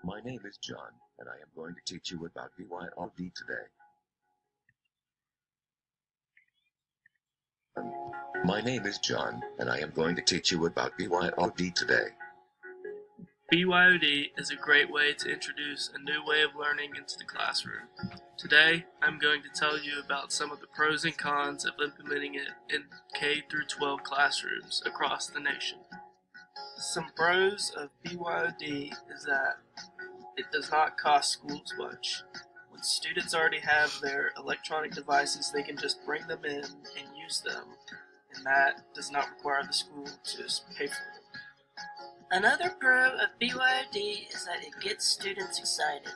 My name is John, and I am going to teach you about BYOD today. My name is John, and I am going to teach you about BYOD today. BYOD is a great way to introduce a new way of learning into the classroom. Today, I'm going to tell you about some of the pros and cons of implementing it in K through 12 classrooms across the nation. Some pros of BYOD is that it does not cost schools much. When students already have their electronic devices, they can just bring them in and use them, and that does not require the school to pay for them. Another pro of BYOD is that it gets students excited.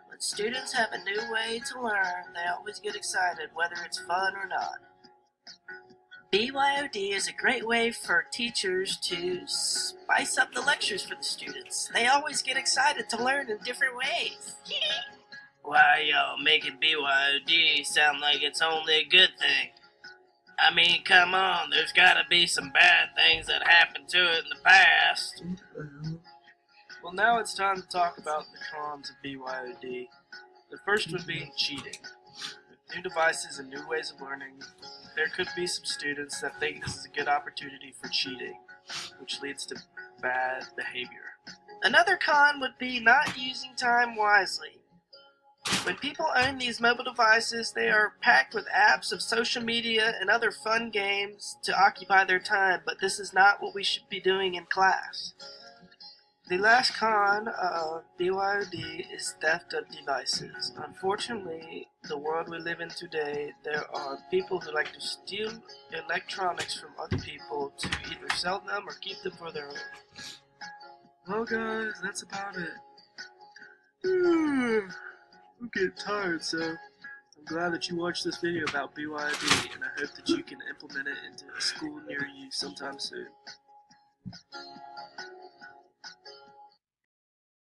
When students have a new way to learn, they always get excited whether it's fun or not. BYOD is a great way for teachers to spice up the lectures for the students. They always get excited to learn in different ways. Why y'all making BYOD sound like it's only a good thing? I mean, come on, there's gotta be some bad things that happened to it in the past. Well, now it's time to talk about the cons of BYOD. The first would be cheating. With new devices and new ways of learning, there could be some students that think this is a good opportunity for cheating, which leads to bad behavior. Another con would be not using time wisely. When people own these mobile devices, they are packed with apps of social media and other fun games to occupy their time, but this is not what we should be doing in class. The last con of BYOD is theft of devices. Unfortunately, the world we live in today, there are people who like to steal electronics from other people to either sell them or keep them for their own. Well guys, that's about it. I'm getting tired, so I'm glad that you watched this video about BYOD, and I hope that you can implement it into a school near you sometime soon.